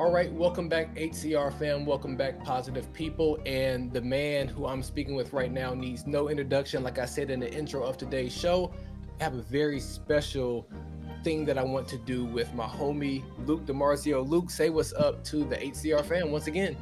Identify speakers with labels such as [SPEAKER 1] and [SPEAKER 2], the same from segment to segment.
[SPEAKER 1] All right, welcome back, HCR fam. Welcome back, positive people. And the man who I'm speaking with right now needs no introduction. Like I said in the intro of today's show, I have a very special thing that I want to do with my homie, Luc DiMarzio. Luc, say what's up to the HCR fam once again.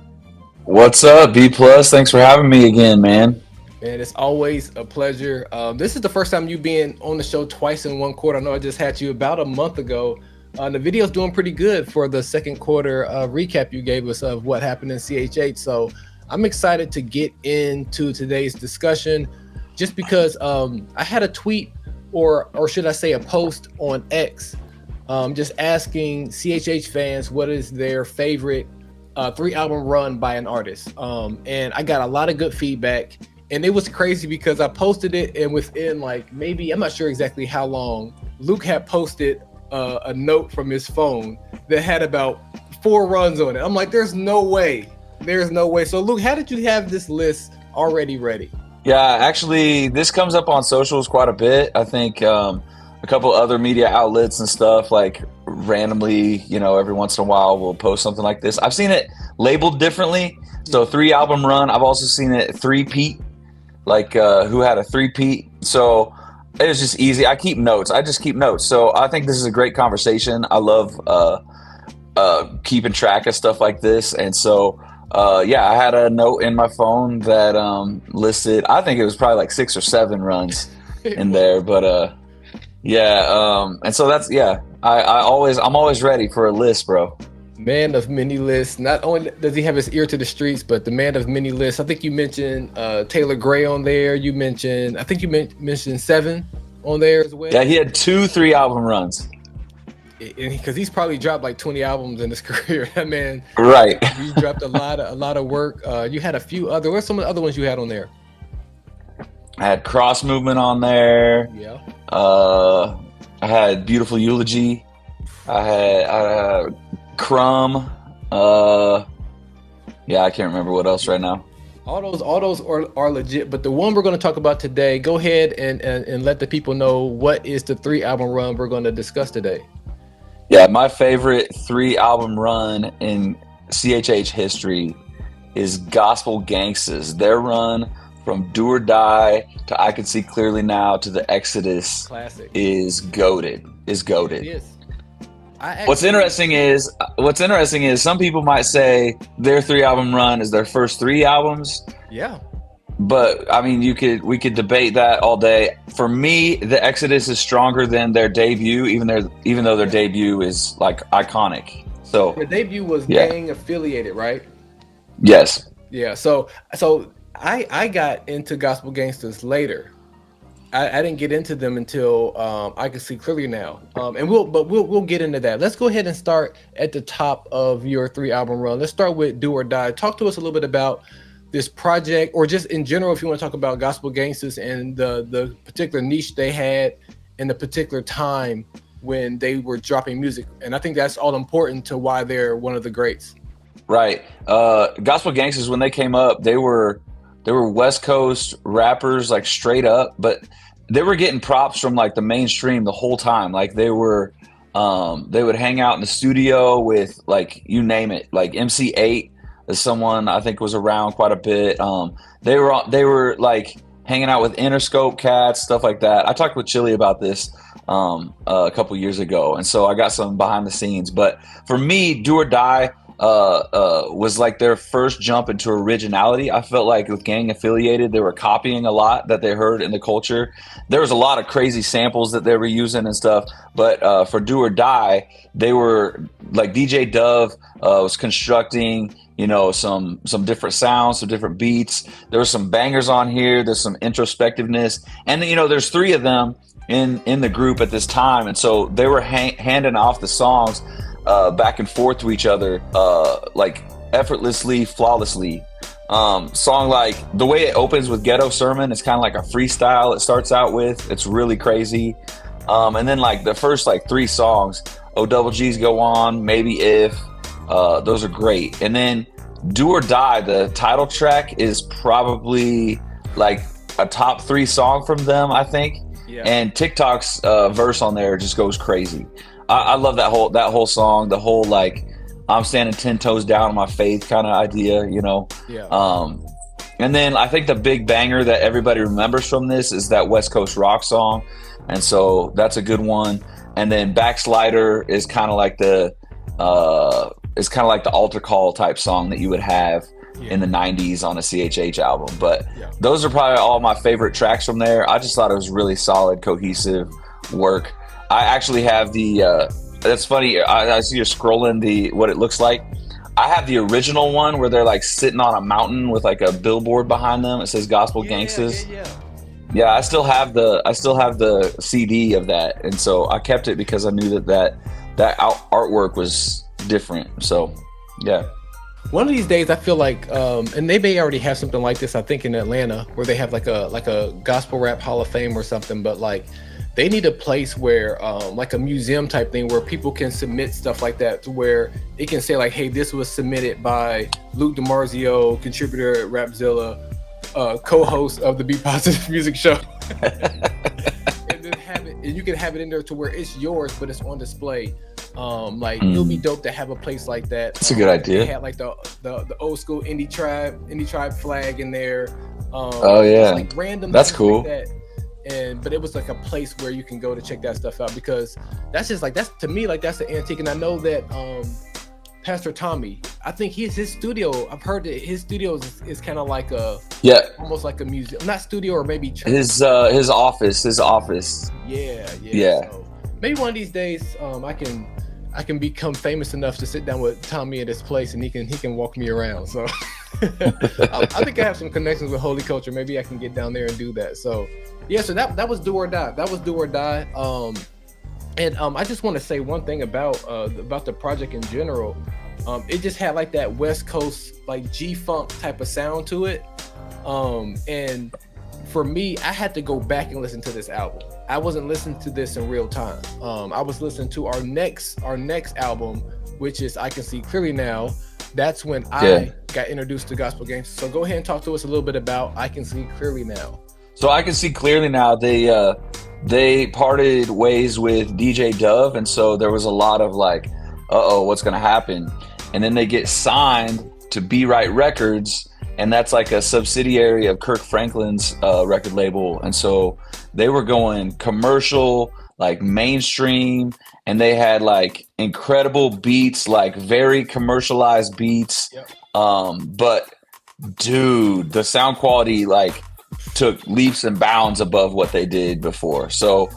[SPEAKER 2] What's up, B+? Thanks for having me again, man.
[SPEAKER 1] And it's always a pleasure. This is the first time you being on the show twice in one quarter. I know I just had you about a month ago. The video's doing pretty good for the second quarter recap you gave us of what happened in CHH. So I'm excited to get into today's discussion just because I had a tweet or should I say a post on X just asking CHH fans what is their favorite 3-album run by an artist. And I got a lot of good feedback. And it was crazy because I posted it and within like maybe, I'm not sure exactly how long, Luc had posted a note from his phone that had about 4 runs on it. I'm like, there's no way. So Luc, how did you have this list already ready?
[SPEAKER 2] Yeah, actually, this comes up on socials quite a bit. I think a couple other media outlets and stuff like randomly, every once in a while will post something like this. I've seen it labeled differently. So 3-album run. I've also seen it 3-peat, like who had a 3-peat. So it was just easy. I just keep notes. So I think this is a great conversation. I love keeping track of stuff like this. And so, I had a note in my phone that listed, I think it was probably like 6 or 7 runs in there. But and so that's, I'm always ready for a list, bro.
[SPEAKER 1] Man of many lists. Not only does he have his ear to the streets, but the man of many lists. I think you mentioned Taylor Gray on there. I think you mentioned 7 on there as well.
[SPEAKER 2] Yeah, he had 2 3-album runs.
[SPEAKER 1] Because he's probably dropped like 20 albums in his career. That man,
[SPEAKER 2] right?
[SPEAKER 1] He dropped a lot of work. You had a few other. What's some of the other ones you had on there?
[SPEAKER 2] I had Cross Movement on there.
[SPEAKER 1] Yeah.
[SPEAKER 2] I had Beautiful Eulogy. I had Crumb. I can't remember what else right now.
[SPEAKER 1] All those are legit, but the one we're going to talk about today, go ahead and let the people know what is the 3-album run we're going to discuss today.
[SPEAKER 2] Yeah, my favorite 3-album run in CHH history is Gospel Gangstaz. Their run from Do or Die to I Can See Clearly Now to The Exodus.
[SPEAKER 1] Classic.
[SPEAKER 2] Is goated.
[SPEAKER 1] It is.
[SPEAKER 2] What's interesting is some people might say their 3-album run is their first 3 albums.
[SPEAKER 1] Yeah.
[SPEAKER 2] But I mean, we could debate that all day. For me, The Exodus is stronger than their debut, even though their debut is like iconic. So
[SPEAKER 1] their debut was gang affiliated, right?
[SPEAKER 2] Yes.
[SPEAKER 1] Yeah. So I got into Gospel Gangstaz later. I didn't get into them until I Can See Clearly Now, and we'll get into that. Let's go ahead and start at the top of your 3-album run. Let's start with Do or Die. Talk to us a little bit about this project, or just in general, if you want to talk about Gospel Gangstaz and the particular niche they had in the particular time when they were dropping music. And I think that's all important to why they're one of the greats.
[SPEAKER 2] Right. Gospel Gangstaz, when they came up, they were West Coast rappers, like straight up, but they were getting props from like the mainstream the whole time. Like they would hang out in the studio with like, you name it, like MC8 is someone I think was around quite a bit. They were like hanging out with Interscope cats, stuff like that. I talked with Chili about this a couple years ago, and so I got some behind the scenes. But for me, Do or Die was like their first jump into originality. I felt like with Gang Affiliated, they were copying a lot that they heard in the culture. There was a lot of crazy samples that they were using and stuff, but for Do or Die, they were like DJ Dove was constructing, some different sounds, some different beats. There were some bangers on here. There's some introspectiveness, and there's 3 of them in the group at this time, and so they were handing off the songs back and forth to each other, like effortlessly, flawlessly. Song like the way it opens with Ghetto Sermon, it's kind of like a freestyle. It starts out with, it's really crazy. And then like the first like 3 songs, O Double G's Go On, Maybe If, those are great. And then Do or Die, the title track, is probably like a top 3 song from them, I think. Yeah. And TikTok's verse on there just goes crazy. I love that whole song, the whole like I'm standing 10 toes down on my faith kind of idea, you know.
[SPEAKER 1] Yeah.
[SPEAKER 2] And then I think the big banger that everybody remembers from this is that West Coast Rock song, and so that's a good one. And then Backslider is kind of like the altar call type song that you would have in the 90s on a CHH album. But those are probably all my favorite tracks from there. I just thought it was really solid, cohesive work. I actually have that's funny. I see you're scrolling what it looks like. I have the original one where they're like sitting on a mountain with like a billboard behind them. It says Gospel Gangstaz. Yeah, I still have the CD of that, and so I kept it because I knew that artwork was different. So, yeah.
[SPEAKER 1] One of these days, I feel like, and they may already have something like this. I think in Atlanta, where they have like a gospel rap Hall of Fame or something. But like, they need a place where, like a museum type thing, where people can submit stuff like that, to where it can say like, "Hey, this was submitted by Luc DiMarzio, contributor at Rapzilla, co-host of the Be Positive Music Show." And then and you can have it in there to where it's yours, but it's on display. It'll be dope to have a place like that.
[SPEAKER 2] That's a good idea.
[SPEAKER 1] They had like the old school indie tribe flag in there.
[SPEAKER 2] Oh yeah,
[SPEAKER 1] like random.
[SPEAKER 2] That's cool.
[SPEAKER 1] Like that. But it was like a place where you can go to check that stuff out, because that's to me like that's the antique. And I know that Pastor Tommy, I think his studio. I've heard that his studio is kind of like almost like a museum, not studio, or maybe church.
[SPEAKER 2] His office.
[SPEAKER 1] Yeah.
[SPEAKER 2] Yeah.
[SPEAKER 1] So maybe one of these days, I can become famous enough to sit down with Tommy at his place, and he can walk me around. So I think I have some connections with Holy Culture. Maybe I can get down there and do that. So yeah, so that was Do or Die. That was Do or Die. I just want to say one thing about the project in general. It just had like that West Coast like G-funk type of sound to it. And for me, I had to go back and listen to this album. I wasn't listening to this in real time. I was listening to our next album, which is I Can See Clearly Now. That's when I got introduced to Gospel Gangstaz. So go ahead and talk to us a little bit about I Can See Clearly Now.
[SPEAKER 2] So I Can See Clearly Now, they parted ways with DJ Dove, and so there was a lot of like, what's gonna happen? And then they get signed to Be Right Records, and that's like a subsidiary of Kirk Franklin's record label. And so they were going commercial, like mainstream, and they had like incredible beats, like very commercialized beats. Yep. But dude, the sound quality like took leaps and bounds above what they did before. So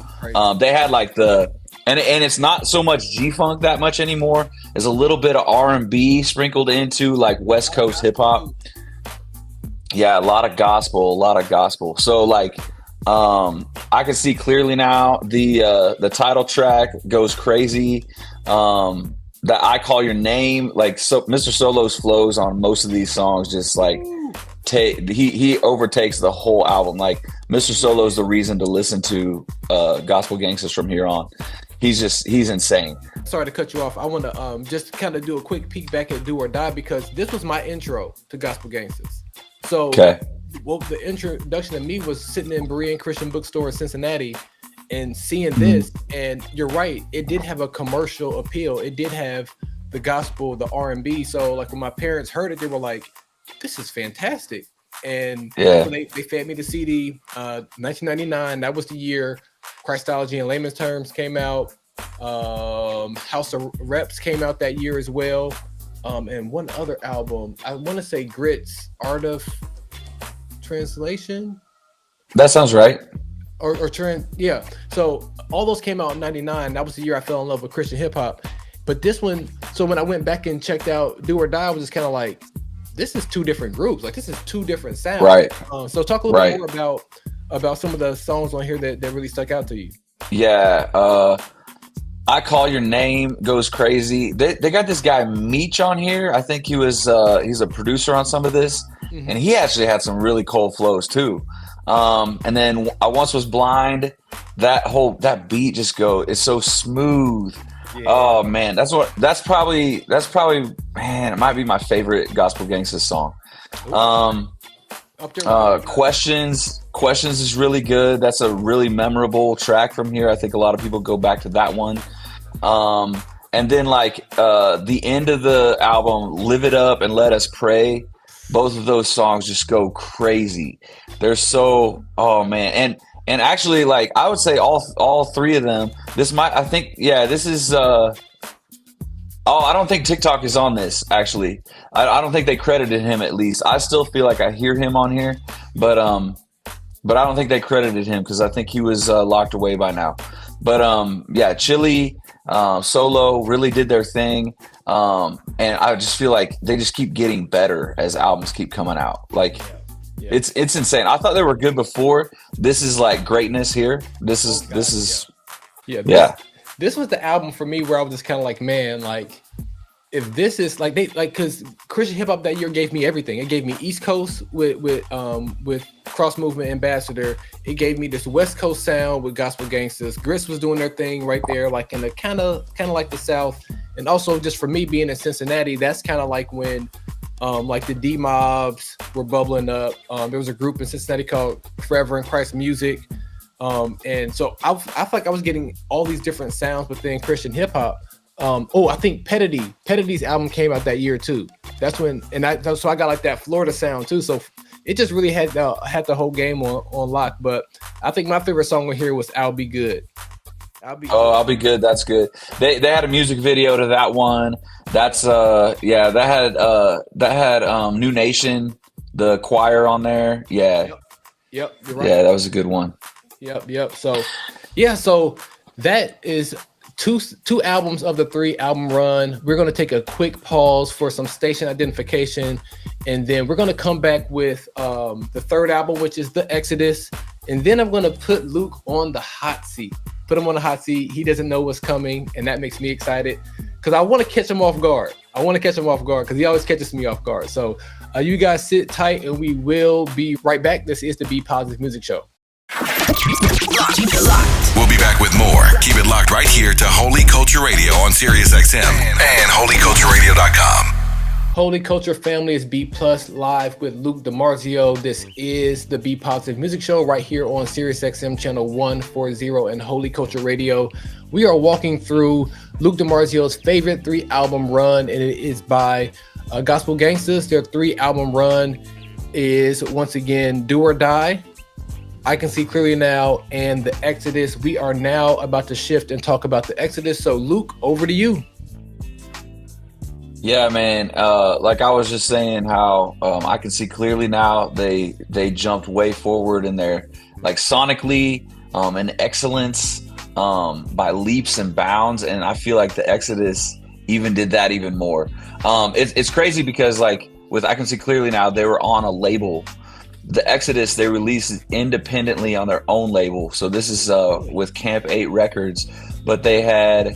[SPEAKER 2] they had like and it's not so much G-funk that much anymore. There's a little bit of R&B sprinkled into like West Coast hip hop. Yeah, a lot of gospel. So like, I Can See Clearly Now. The title track goes crazy. That I Call Your Name, like Mr. Solo's flows on most of these songs just like he overtakes the whole album. Like Mr. Solo's the reason to listen to Gospel Gangstaz from here on. He's insane. Sorry
[SPEAKER 1] to cut you off. I want to just kind of do a quick peek back at Do or Die, because this was my intro to Gospel Gangstaz. So the introduction to me was sitting in Berean Christian Bookstore in Cincinnati and seeing this. And you're right, it did have a commercial appeal. It did have the gospel, the R&B. So like when my parents heard it, they were like, this is fantastic. And so they fed me the CD. 1999, that was the year Christology in Layman's Terms came out. House of Reps came out that year as well. And one other album, I want to say Grits, Art of Translation.
[SPEAKER 2] That sounds right.
[SPEAKER 1] Yeah. So all those came out in 99. That was the year I fell in love with Christian hip hop. But this one, so when I went back and checked out Do or Die, I was just kind of like, this is two different groups. Like this is two different sounds.
[SPEAKER 2] Right.
[SPEAKER 1] So talk a little bit more about some of the songs on here that really stuck out to you.
[SPEAKER 2] Yeah. I Call Your Name goes crazy. They got this guy Meech on here. I think he's a producer on some of this, and he actually had some really cold flows too. And then I Once Was Blind. That beat just it's so smooth. Yeah. Oh man, that's probably man, it might be my favorite Gospel Gangstaz song. Questions is really good. That's a really memorable track from here. I think a lot of people go back to that one. And then like the end of the album, Live It Up and Let Us Pray, both of those songs just go crazy. They're so, oh man. And actually, like, I would say all three of them, this is I don't think TikTok is on this, actually. I don't think they credited him, at least. I still feel like I hear him on here, but I don't think they credited him because I think he was locked away by now. But yeah, Chili, Solo really did their thing. And I just feel like they just keep getting better as albums keep coming out. Like, yeah. It's insane. I thought they were good before. This is like greatness here. This is
[SPEAKER 1] This was the album for me where I was just kind of like, man, like, if this is like because Christian hip hop that year gave me everything. It gave me East Coast with Cross Movement Ambassador. It gave me this West Coast sound with Gospel Gangstaz. Grits was doing their thing right there, like in the kind of like the South. And also just for me being in Cincinnati, that's kind of like when like the D-Mobs were bubbling up. There was a group in Cincinnati called Forever in Christ Music. And so I feel like I was getting all these different sounds within Christian hip hop. I think Pettity's album came out that year too. That's when, so I got like that Florida sound too. So it just really had the whole game on lock. But I think my favorite song on here was "I'll Be Good." I'll Be Good.
[SPEAKER 2] That's good. They had a music video to that one. That's that had New Nation, the choir on there. Yeah.
[SPEAKER 1] Yep. You're right.
[SPEAKER 2] Yeah, that was a good one.
[SPEAKER 1] Yep. So that is two albums of the 3-album run. We're going to take a quick pause for some station identification, and then we're going to come back with the third album, which is The Exodus. And then I'm going to put Luke on the hot seat. Put him on the hot seat. He doesn't know what's coming, and that makes me excited because I want to catch him off guard. Because he always catches me off guard. So you guys sit tight, and we will be right back. This is the Be Positive Music Show.
[SPEAKER 3] Keep it locked. We'll be back with more. Keep it locked right here to Holy Culture Radio on SiriusXM and holycultureradio.com.
[SPEAKER 1] Holy Culture family, is B Plus live with Luc DiMarzio. This is the Be Positive Music Show right here on SiriusXM channel 140 and Holy Culture Radio. We are walking through Luc DiMarzio's favorite 3-album run, and it is by Gospel Gangstaz. Their 3-album run is once again Do or Die, I Can See Clearly Now, and The Exodus. We are now about to shift and talk about The Exodus. So Luke, over to you.
[SPEAKER 2] Yeah, man. Like I was just saying how I Can See Clearly Now, they jumped way forward in their like sonically and excellence by leaps and bounds. And I feel like The Exodus even did that even more. It's crazy because like with I Can See Clearly Now, they were on a label. The Exodus, they released independently on their own label. So this is with Camp 8 Records, but they had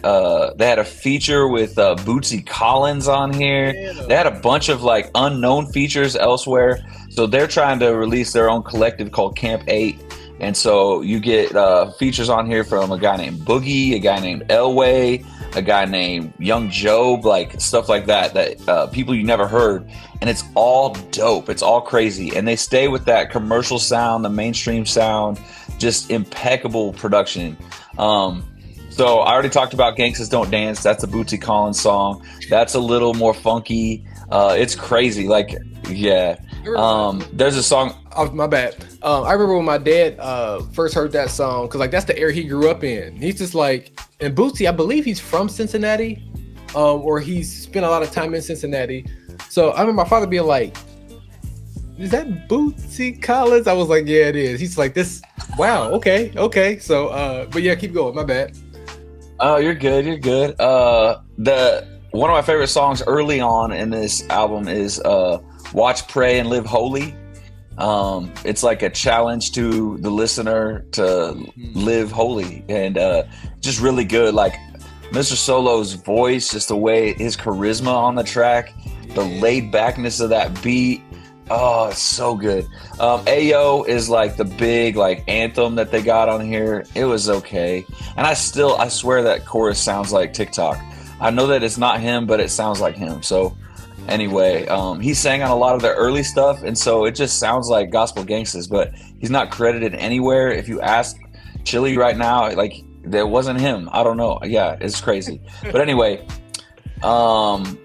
[SPEAKER 2] a feature with Bootsy Collins on here. They had a bunch of like unknown features elsewhere. So they're trying to release their own collective called Camp 8. And so you get features on here from a guy named Boogie, a guy named Elway, a guy named Young Job, like stuff like that people you never heard. And it's all dope. It's all crazy. And they stay with that commercial sound, the mainstream sound, just impeccable production. So I already talked about Gangstaz Don't Dance. That's a Bootsy Collins song. That's a little more funky. It's crazy. Like, yeah. There's a song.
[SPEAKER 1] Oh, my bad. I remember when my dad first heard that song, because like that's the era he grew up in. He's just like, and Bootsy, I believe he's from Cincinnati, or he's spent a lot of time in Cincinnati. So I remember my father being like, "Is that Bootsy Collins?" I was like, "Yeah, it is." He's like, "This, wow, okay." So, but yeah, keep going. My bad.
[SPEAKER 2] Oh, you're good. One of my favorite songs early on in this album is Watch, Pray, and Live Holy. It's like a challenge to the listener to live holy, and just really good. Like Mr. Solo's voice, just the way his charisma on the track, the laid backness of that beat. Oh, it's so good. Ayo is like the big like anthem that they got on here. It was okay. And I swear that chorus sounds like TikTok. I know that it's not him, but it sounds like him. So anyway, he sang on a lot of their early stuff, and so it just sounds like Gospel Gangstaz, but he's not credited anywhere. If you ask Chili right now, like that wasn't him. I don't know. Yeah, it's crazy. But anyway, and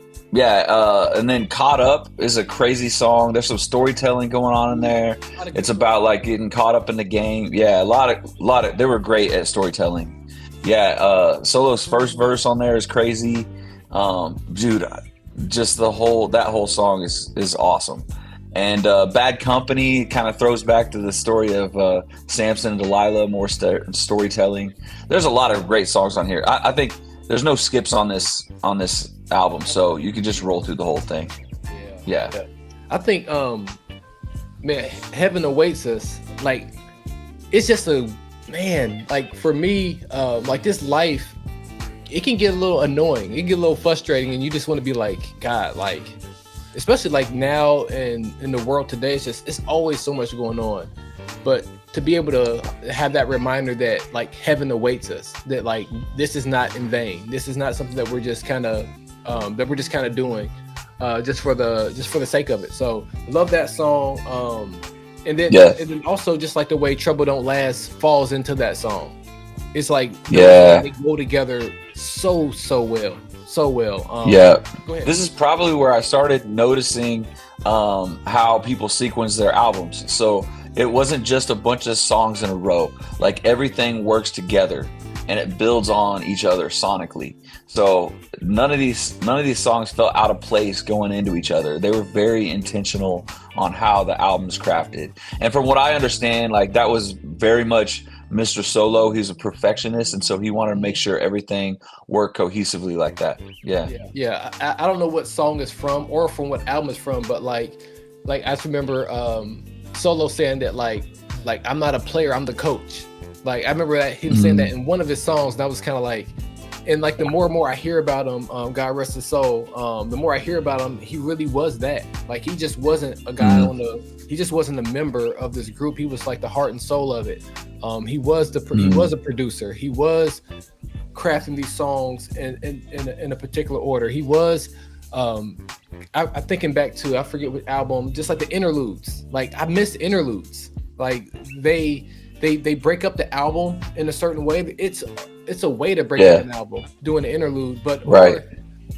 [SPEAKER 2] then Caught Up is a crazy song. There's some storytelling going on in there. It's about like getting caught up in the game. Yeah, a lot of they were great at storytelling. Yeah, Solo's first verse on there is crazy. Dude, just that whole song is awesome. And Bad Company kind of throws back to the story of Samson and Delilah, more storytelling. There's a lot of great songs on here. I think there's no skips on this album, so you can just roll through the whole thing. Yeah.
[SPEAKER 1] I think, man, Heaven Awaits Us. Like, it's just like for me, like this life, it can get a little annoying. It can get a little frustrating, and you just want to be like, God, like. Especially like now and in the world today, it's always so much going on. But to be able to have that reminder that like heaven awaits us, that like this is not in vain. This is not something that we're just kind of doing just for the sake of it. So love that song. And then also just like the way Trouble Don't Last falls into that song. It's like they go together so well. So well. Go ahead.
[SPEAKER 2] This is probably where I started noticing how people sequence their albums. So it wasn't just a bunch of songs in a row. Like everything works together and it builds on each other sonically. So none of these songs felt out of place going into each other. They were very intentional on how the album's crafted. And from what I understand, like that was very much Mr. Solo. He's a perfectionist, and so he wanted to make sure everything worked cohesively like that. Yeah.
[SPEAKER 1] I don't know what song it's from or from what album it's from, but like I just remember Solo saying that like I'm not a player, I'm the coach. Like I remember that him saying that in one of his songs, and I was kind of like, and like the more and more I hear about him, God rest his soul, the more I hear about him, he really was that. Like he just wasn't a guy he just wasn't a member of this group. He was like the heart and soul of it. He was he was a producer. He was crafting these songs in a particular order. He was I'm thinking back to, I forget what album, just like the interludes. Like I miss interludes. Like they break up the album in a certain way. It's a way to break up an album, doing the interlude, but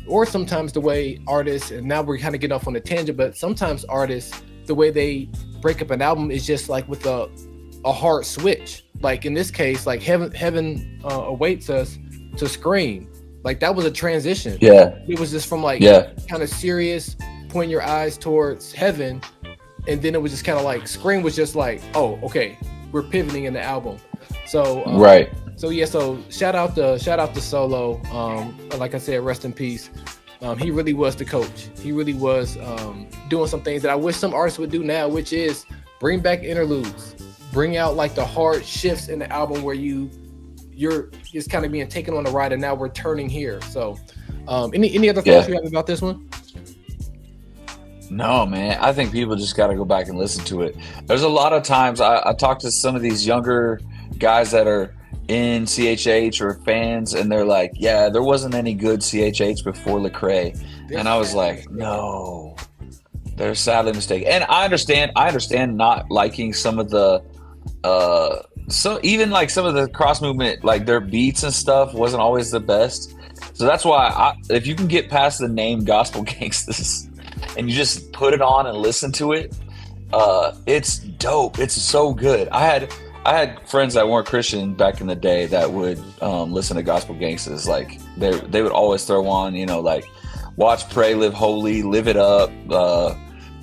[SPEAKER 1] or sometimes the way artists, and now we're kind of getting off on a tangent, but sometimes artists, the way they break up an album is just like with a hard switch. Like in this case, like Heaven Awaits Us to Scream. Like that was a transition. Yeah. It was just from like kind of serious, point your eyes towards heaven, and then it was just kind of like Scream was just like, oh, okay, we're pivoting in the album. So So shout out to Solo. Like I said, rest in peace. He really was the coach. He really was doing some things that I wish some artists would do now, which is bring back interludes, bring out like the hard shifts in the album where you're just kind of being taken on a ride, and now we're turning here. So any other thoughts you have about this one?
[SPEAKER 2] No, man. I think people just got to go back and listen to it. There's a lot of times I talk to some of these younger guys that are in CHH or fans, and they're like, yeah, there wasn't any good CHH before Lecrae. And I was like, no, they're sadly mistaken. And I understand not liking some of the even like some of the cross movement, like their beats and stuff wasn't always the best. So that's why if you can get past the name Gospel Gangstaz and you just put it on and listen to it, it's dope. It's so good. I had friends that weren't Christian back in the day that would listen to Gospel Gangstaz. Like they would always throw on, like Watch, Pray, Live Holy, Live It Up,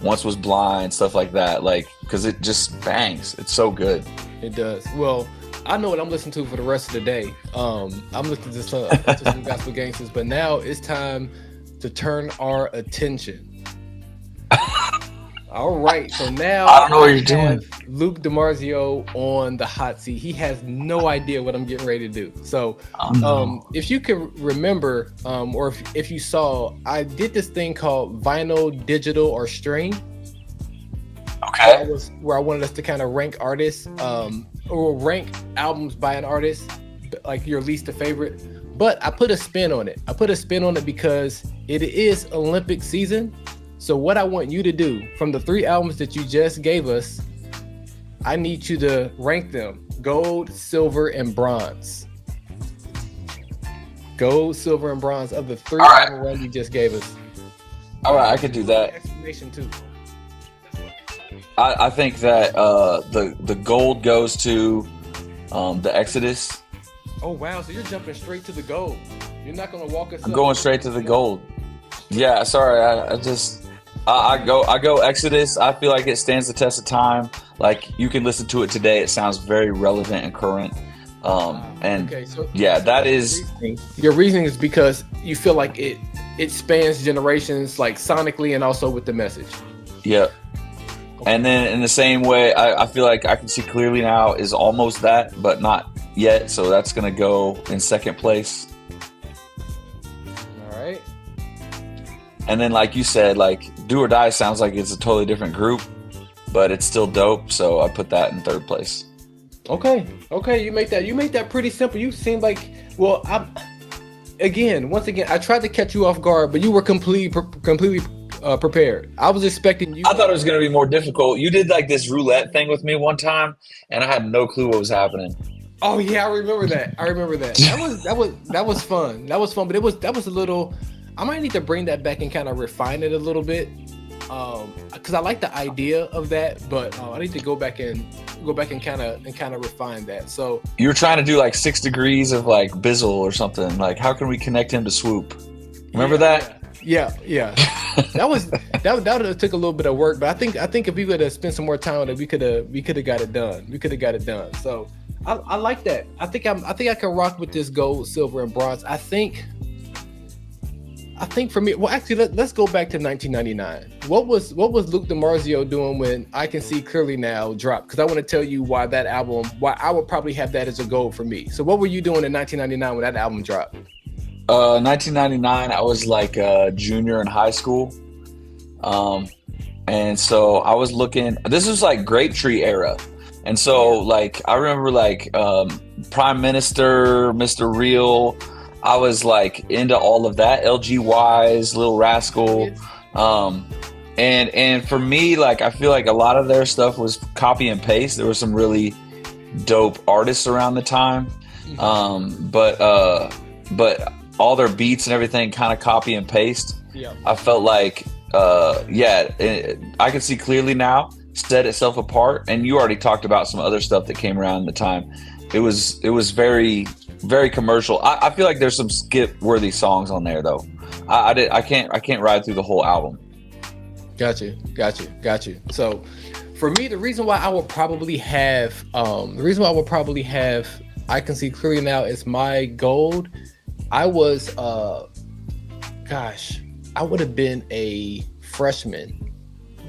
[SPEAKER 2] Once Was Blind, stuff like that. Like, because it just bangs. It's so good.
[SPEAKER 1] It does. Well, I know what I'm listening to for the rest of the day. I'm listening to some Gospel Gangstaz, but now it's time to turn our attention. All right, so now
[SPEAKER 2] I don't know what you're doing.
[SPEAKER 1] Luc DiMarzio on the hot seat. He has no idea what I'm getting ready to do. So, if you can remember, or if you saw, I did this thing called vinyl, digital, or stream.
[SPEAKER 2] Okay.
[SPEAKER 1] Where I wanted us to kind of rank artists, or rank albums by an artist, like your least favorite. But I put a spin on it. Because it is Olympic season. So what I want you to do from the 3 albums that you just gave us, I need you to rank them gold, silver, and bronze. gold, silver, and bronze of the 3
[SPEAKER 2] All right.
[SPEAKER 1] album run you just gave us.
[SPEAKER 2] All right, I could do that.
[SPEAKER 1] Explanation too.
[SPEAKER 2] I think that the gold goes to the Exodus.
[SPEAKER 1] Oh wow! So you're jumping straight to the gold. You're not gonna walk us.
[SPEAKER 2] I'm going straight to the gold. Yeah, sorry. I go Exodus. I feel like it stands the test of time. Like you can listen to it today. It sounds very relevant and current. That is
[SPEAKER 1] your reasoning is because you feel like it spans generations, like sonically and also with the message.
[SPEAKER 2] Yeah. And then in the same way, I feel like I Can See Clearly Now is almost that, but not yet. So that's going to go in second place.
[SPEAKER 1] All right. And
[SPEAKER 2] then like you said, like Do or Die sounds like it's a totally different group, but it's still dope. So I put that in third place.
[SPEAKER 1] Okay. You make that pretty simple. You seem like, well, once again, I tried to catch you off guard, but you were completely prepared. I was expecting you.
[SPEAKER 2] I thought it was going to be more difficult. You did like this roulette thing with me one time, and I had no clue what was happening.
[SPEAKER 1] Oh yeah, I remember that. That was fun. That was fun, but that was a little. I might need to bring that back and kind of refine it a little bit, because I like the idea of that, but I need to go back and kind of refine that. So
[SPEAKER 2] you were trying to do like 6 degrees of like Bizzle or something. Like, how can we connect him to Swoop? Remember that?
[SPEAKER 1] Yeah. that took a little bit of work, but I think if we would have spent some more time on it, we could have got it done. So I like that. I think I can rock with this gold, silver, and bronze. I think for me, well, actually, let's go back to 1999. What was Luc DiMarzio doing when I Can See Clearly Now dropped? Because I want to tell you why I would probably have that as a goal for me. So what were you doing in 1999 when that album dropped?
[SPEAKER 2] 1999, I was like a junior in high school. And so I was looking, this was like Grape Tree era. And so like, I remember like Prime Minister, Mr. Real, I was like into all of that, LG Wise, Lil Rascal. And for me, like, I feel like a lot of their stuff was copy and paste. There were some really dope artists around the time. But all their beats and everything kind of copy and paste.
[SPEAKER 1] Yeah.
[SPEAKER 2] I felt like, I Can See Clearly Now set itself apart. And you already talked about some other stuff that came around the time. It was very, very commercial. I feel like there's some skip worthy songs on there though. I can't ride through the whole album.
[SPEAKER 1] Got you. So for me, the reason why I would probably have I Can See Clearly Now is my gold. I was I would have been a freshman,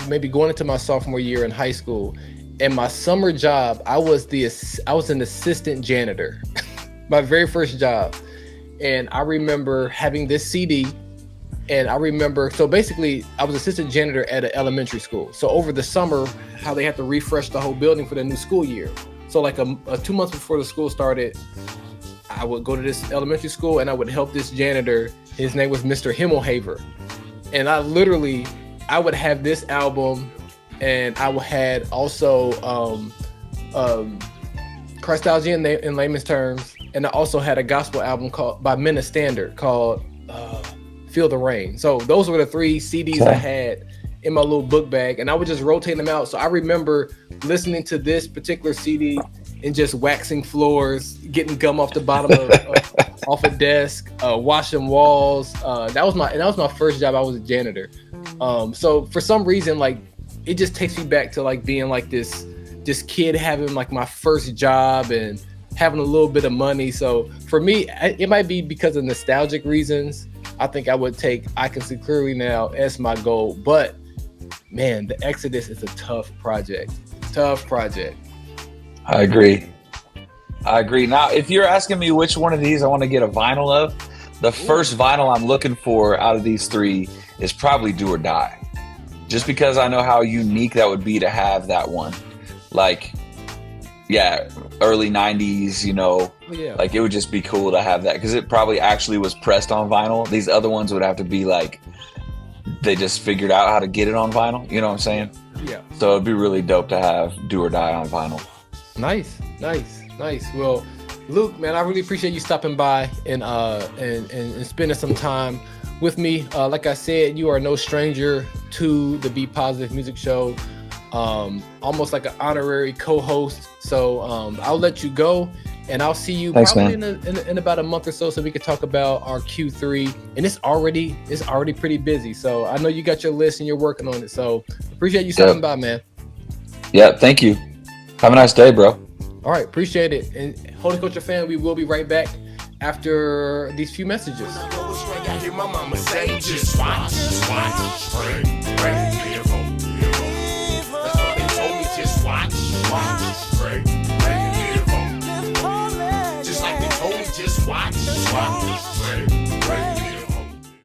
[SPEAKER 1] maybe going into my sophomore year in high school. And my summer job, I was an assistant janitor. My very first job. And I remember having this CD, and so basically I was assistant janitor at an elementary school. So over the summer, how they had to refresh the whole building for the new school year. So like a 2 months before the school started, I would go to this elementary school and I would help this janitor. His name was Mr. Himmelhaver. And I would have this album, and I had also Christology in layman's terms, and I also had a gospel album by Minna Standard called Feel the Rain. So those were the 3 CDs I had in my little book bag, and I would just rotate them out. So I remember listening to this particular CD and just waxing floors, getting gum off the bottom off a desk, washing walls. That was my first job. I was a janitor. So for some reason, like, it just takes me back to like being like this kid having like my first job and having a little bit of money. So for me, it might be because of nostalgic reasons. I think I would take I Can See Clearly Now as my goal. But man, the Exodus is a tough project.
[SPEAKER 2] I agree. Now, if you're asking me which one of these I want to get a vinyl of, the first vinyl I'm looking for out of these 3 is probably Do or Die. Just because I know how unique that would be to have that one. Like, yeah, early 90s, you know, like it would just be cool to have that, because it probably actually was pressed on vinyl. These other ones would have to be like, they just figured out how to get it on vinyl. You know what I'm saying?
[SPEAKER 1] Yeah. So
[SPEAKER 2] it'd be really dope to have Do or Die on vinyl.
[SPEAKER 1] Nice. Well, Luke, man, I really appreciate you stopping by and spending some time with me. Like I said, you are no stranger to the Be Positive Music Show. Almost like an honorary co-host. So I'll let you go, and I'll see you probably in about a month or so we can talk about our Q3. And it's already pretty busy. So I know you got your list and you're working on it. So appreciate you stopping by, man.
[SPEAKER 2] Yeah, thank you. Have a nice day, bro.
[SPEAKER 1] All right, appreciate it. And Holy Culture fan, we will be right back after these few messages.
[SPEAKER 4] I hear my mama say, just watch, pray.